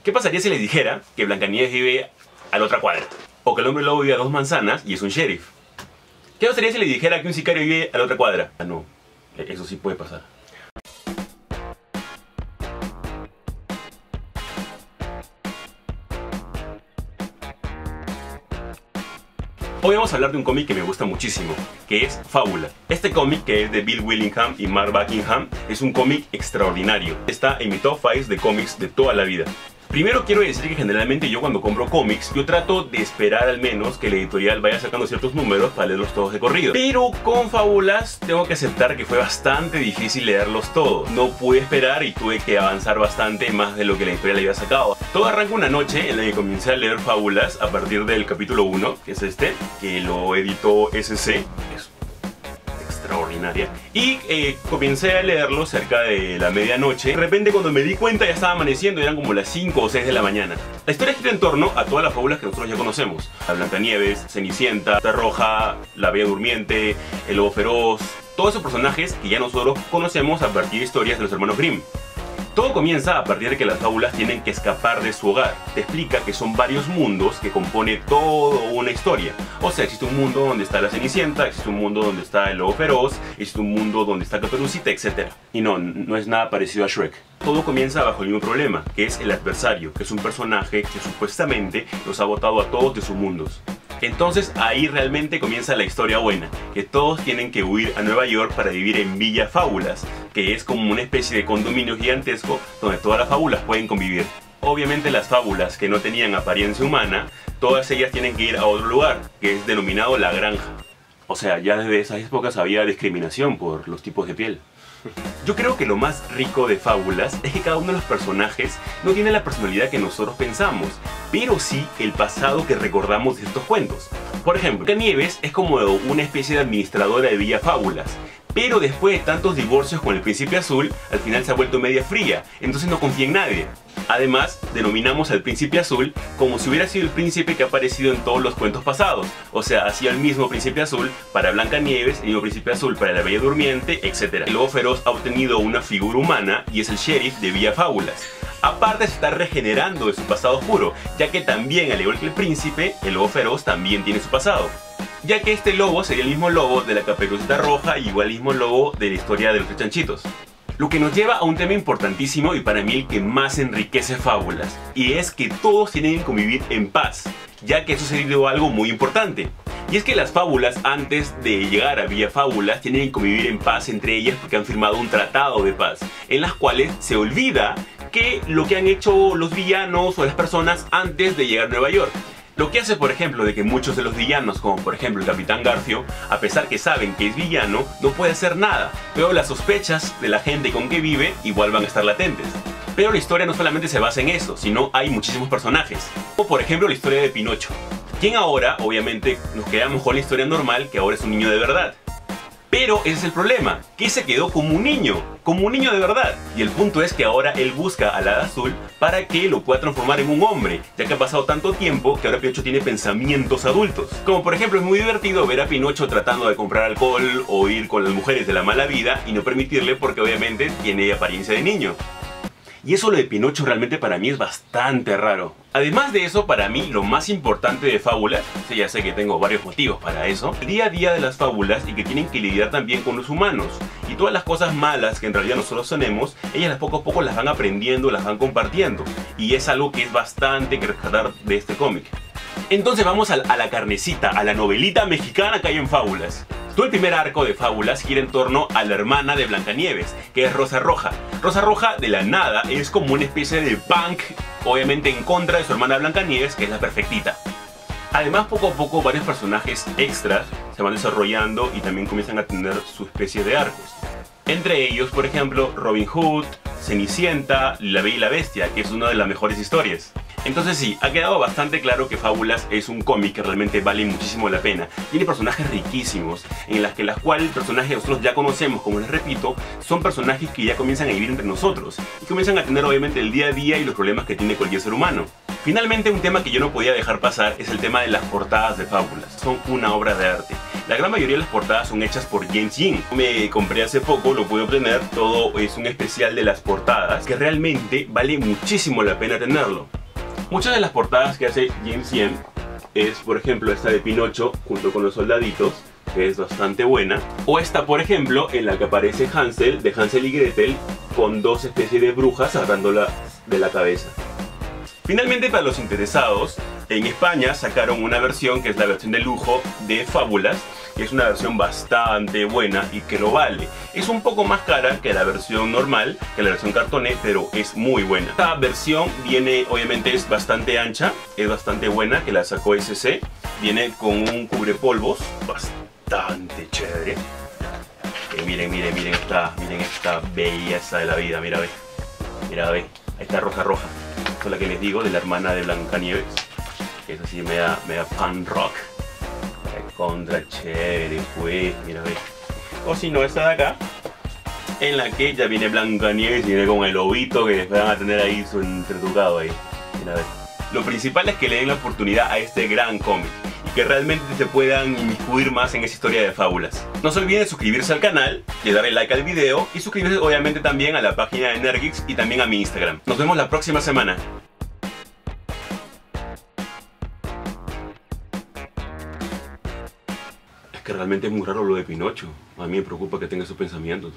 ¿Qué pasaría si les dijera que Blancanieves vive a la otra cuadra? O que el hombre lobo vive a 2 manzanas y es un sheriff. ¿Qué pasaría si les dijera que un sicario vive a la otra cuadra? Ah, no, eso sí puede pasar. Hoy vamos a hablar de un cómic que me gusta muchísimo, que es Fábula. Este cómic, que es de Bill Willingham y Mark Buckingham, es un cómic extraordinario. Está en mi top 5 de cómics de toda la vida. Primero quiero decir que generalmente yo cuando compro cómics, yo trato de esperar al menos que la editorial vaya sacando ciertos números para leerlos todos de corrido. Pero con Fábulas tengo que aceptar que fue bastante difícil leerlos todos. No pude esperar y tuve que avanzar bastante más de lo que la editorial había sacado. Todo arranca una noche en la que comencé a leer Fábulas a partir del capítulo 1, que es este, que lo editó SC. Es extraordinaria. Y comencé a leerlo cerca de la medianoche. De repente cuando me di cuenta ya estaba amaneciendo, eran como las 5 o 6 de la mañana. La historia gira en torno a todas las fábulas que nosotros ya conocemos. A Blancanieves, Cenicienta, La Roja, La Bella Durmiente, El Lobo Feroz. Todos esos personajes que ya nosotros conocemos a partir de historias de los hermanos Grimm. Todo comienza a partir de que las fábulas tienen que escapar de su hogar. Te explica que son varios mundos que compone toda una historia. O sea, existe un mundo donde está la Cenicienta, existe un mundo donde está el Lobo Feroz, existe un mundo donde está Caperucita, etc. Y no es nada parecido a Shrek. Todo comienza bajo el mismo problema, que es el adversario, que es un personaje que supuestamente los ha botado a todos de sus mundos. Entonces ahí realmente comienza la historia buena, que todos tienen que huir a Nueva York para vivir en Villa Fábulas, que es como una especie de condominio gigantesco donde todas las fábulas pueden convivir. Obviamente las fábulas que no tenían apariencia humana, todas ellas tienen que ir a otro lugar, que es denominado La Granja. O sea, ya desde esas épocas había discriminación por los tipos de piel. Yo creo que lo más rico de Fábulas es que cada uno de los personajes no tiene la personalidad que nosotros pensamos, pero sí el pasado que recordamos de estos cuentos. Por ejemplo, Blancanieves es como una especie de administradora de Villa Fábulas, pero después de tantos divorcios con el Príncipe Azul, al final se ha vuelto media fría, entonces no confía en nadie. Además, denominamos al Príncipe Azul como si hubiera sido el príncipe que ha aparecido en todos los cuentos pasados. O sea, hacía el mismo Príncipe Azul para Blancanieves, el mismo Príncipe Azul para la Bella Durmiente, etc. El Lobo Feroz ha obtenido una figura humana y es el sheriff de Villa Fábulas. Aparte se está regenerando de su pasado oscuro, ya que también, al igual que el príncipe, el Lobo Feroz también tiene su pasado. Ya que este lobo sería el mismo lobo de la Caperucita Roja y igual el mismo lobo de la historia de los 3 chanchitos. Lo que nos lleva a un tema importantísimo y para mí el que más enriquece Fábulas, y es que todos tienen que convivir en paz, ya que ha sucedido algo muy importante. Y es que las fábulas, antes de llegar a Villa Fábulas, tienen que convivir en paz entre ellas porque han firmado un tratado de paz, en las cuales se olvida que lo que han hecho los villanos o las personas antes de llegar a Nueva York. Lo que hace, por ejemplo, de que muchos de los villanos, como por ejemplo el Capitán Garfio, a pesar que saben que es villano, no puede hacer nada, pero las sospechas de la gente con que vive igual van a estar latentes. Pero la historia no solamente se basa en eso, sino hay muchísimos personajes. Como por ejemplo la historia de Pinocho, quien ahora, obviamente, nos quedamos con la historia normal, que ahora es un niño de verdad. Pero ese es el problema, que se quedó como un niño de verdad. Y el punto es que ahora él busca a la Hada Azul para que lo pueda transformar en un hombre, ya que ha pasado tanto tiempo que ahora Pinocho tiene pensamientos adultos. Como por ejemplo es muy divertido ver a Pinocho tratando de comprar alcohol o ir con las mujeres de la mala vida y no permitirle porque obviamente tiene apariencia de niño. Y eso lo de Pinocho realmente para mí es bastante raro. Además de eso, para mí lo más importante de Fábulas, sí, ya sé que tengo varios motivos para eso, el día a día de las fábulas y que tienen que lidiar también con los humanos. Y todas las cosas malas que en realidad nosotros tenemos, ellas poco a poco las van aprendiendo, las van compartiendo. Y es algo que es bastante que rescatar de este cómic. Entonces vamos a la carnecita, a la novelita mexicana que hay en Fábulas. Todo el primer arco de Fábulas gira en torno a la hermana de Blancanieves, que es Rosa Roja. Rosa Roja, de la nada, es como una especie de punk, obviamente en contra de su hermana Blancanieves, que es la perfectita. Además, poco a poco, varios personajes extras se van desarrollando y también comienzan a tener su especie de arcos. Entre ellos, por ejemplo, Robin Hood, Cenicienta, La Bella y la Bestia, que es una de las mejores historias. Entonces sí, ha quedado bastante claro que Fábulas es un cómic que realmente vale muchísimo la pena. Tiene personajes riquísimos, en las cuales personajes que nosotros ya conocemos, como les repito, son personajes que ya comienzan a vivir entre nosotros y comienzan a tener obviamente el día a día y los problemas que tiene cualquier ser humano. Finalmente, un tema que yo no podía dejar pasar es el tema de las portadas de fábulas. Son una obra de arte. La gran mayoría de las portadas son hechas por James Yin. Me compré hace poco, lo pude obtener. Todo es un especial de las portadas que realmente vale muchísimo la pena tenerlo. Muchas de las portadas que hace James Yin es, por ejemplo, esta de Pinocho junto con los soldaditos, que es bastante buena. O esta, por ejemplo, en la que aparece Hansel, de Hansel y Gretel, con dos especies de brujas agarrándola de la cabeza. Finalmente, para los interesados, en España sacaron una versión que es la versión de lujo de Fábulas, que es una versión bastante buena y que lo vale. Es un poco más cara que la versión normal, que la versión cartoné, pero es muy buena. Esta versión viene, obviamente es bastante ancha, es bastante buena, que la sacó SC. Viene con un cubrepolvos bastante chévere. Miren esta belleza de la vida, mira ve. Ahí está roja. Esta es la que les digo, de la hermana de Blancanieves. Eso sí me da pan rock. Contra chévere, pues, mira ve. O si no, esta de acá, en la que ya viene Blancanieves y viene con el lobito que después van a tener ahí su entretucado ahí. Mira ve. Lo principal es que le den la oportunidad a este gran cómic y que realmente se puedan inmiscuir más en esa historia de fábulas. No se olviden de suscribirse al canal, de darle like al video y suscribirse obviamente también a la página de Nerdgeeks y también a mi Instagram. Nos vemos la próxima semana. Es que realmente es muy raro lo de Pinocho. A mí me preocupa que tenga esos pensamientos.